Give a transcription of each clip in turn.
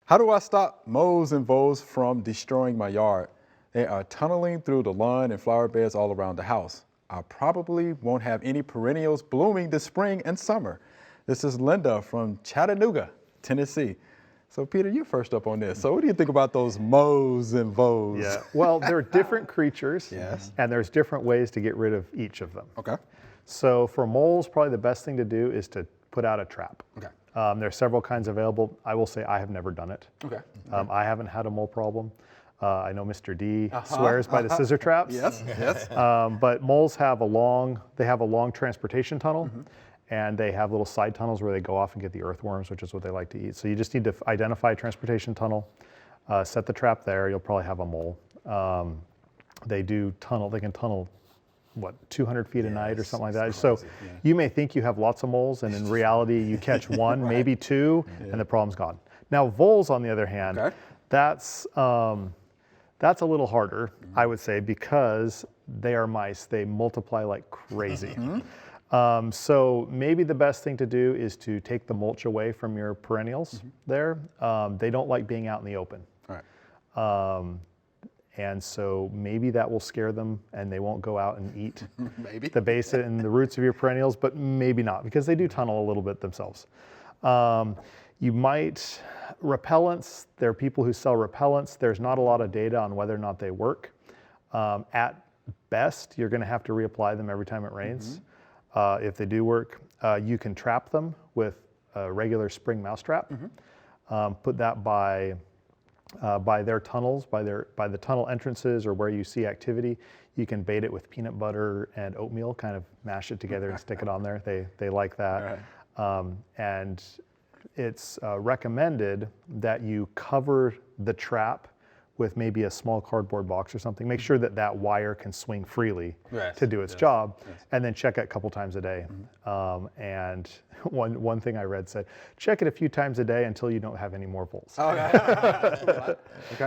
How do I stop moles and voles from destroying my yard? They are tunneling through the lawn and flower beds all around the house. I probably won't have any perennials blooming this spring and summer. This is Linda from Chattanooga, Tennessee. So Peter, you're first up on this. So what do you think about those moles and voles? Yeah, well, they're different creatures, Yes. and there's different ways to get rid of each of them. Okay. So for moles, probably the best thing to do is to put out a trap. Okay. There are several kinds available. I will say I have never done it. Okay. I haven't had a mole problem. I know Mr. D swears by the scissor traps. Yes, yes. But moles have a long transportation tunnel, and they have little side tunnels where they go off and get the earthworms, which is what they like to eat. So you just need to identify a transportation tunnel, set the trap there. You'll probably have a mole. They can tunnel, what, 200 feet a night or something like that. So you may think you have lots of moles, and in reality you catch one, maybe two, and the problem's gone. Now voles, on the other hand, that's a little harder, I would say, because they are mice. They multiply like crazy. So maybe the best thing to do is to take the mulch away from your perennials there. They don't like being out in the open. And so maybe that will scare them and they won't go out and eat the base and the roots of your perennials, but maybe not, because they do tunnel a little bit themselves. You might, repellents, there are people who sell repellents. There's not a lot of data on whether or not they work. At best, you're gonna have to reapply them every time it rains. If they do work, you can trap them with a regular spring mousetrap. Put that by their tunnels, by the tunnel entrances or where you see activity. You can bait it with peanut butter and oatmeal, kind of mash it together and stick it on there. They like that. And it's recommended that you cover the trap with maybe a small cardboard box or something. Make sure that that wire can swing freely to do its job, and then check it a couple times a day. And one thing I read said, check it a few times a day until you don't have any more voles.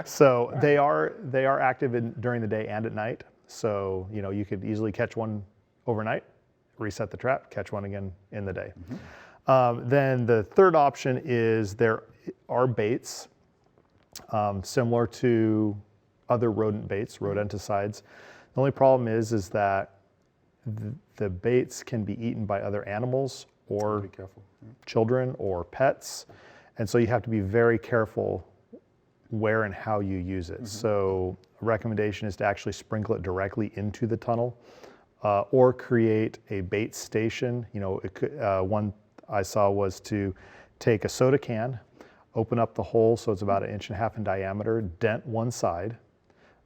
So they are active during the day and at night. So you could easily catch one overnight, reset the trap, catch one again in the day. Then the third option is there are baits similar to other rodent baits, rodenticides. The only problem is that the baits can be eaten by other animals or children or pets. And so you have to be very careful where and how you use it. So a recommendation is to actually sprinkle it directly into the tunnel or create a bait station. One I saw was to take a soda can, open up the hole so it's about 1.5 inches in diameter, dent one side,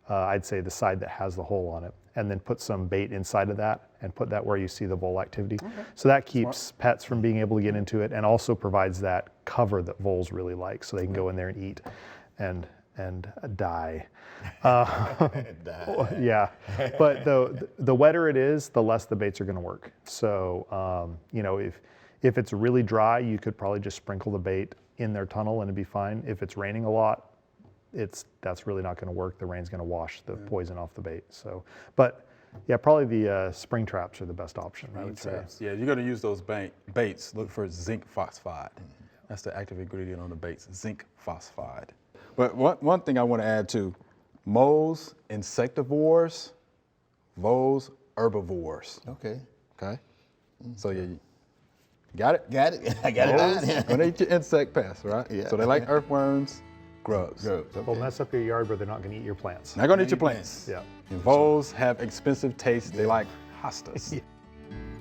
I'd say the side that has the hole on it, and then put some bait inside of that and put that where you see the vole activity. So that keeps pets from being able to get into it and also provides that cover that voles really like, so they can go in there and eat and die. Yeah, but the wetter it is, the less the baits are gonna work. So if it's really dry, you could probably just sprinkle the bait in their tunnel and it'd be fine. If it's raining a lot, that's really not going to work. The rain's going to wash the poison off the bait. So, but yeah, probably the spring traps are the best option, I would say. Yeah, you're going to use those baits. Look for zinc phosphide. That's the active ingredient on the baits, zinc phosphide. But one thing I want to add too: moles, insectivores; voles, herbivores. Okay. So yeah. Got it? Got it. I got it. Gonna eat your insect pests, right? Yeah. So they like earthworms, grubs. Okay. They'll mess up your yard, but they're not going to eat your plants. Not gonna eat your plants. Yeah. And voles have expensive taste. They like hostas.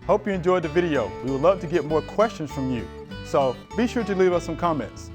Hope you enjoyed the video. We would love to get more questions from you. So be sure to leave us some comments.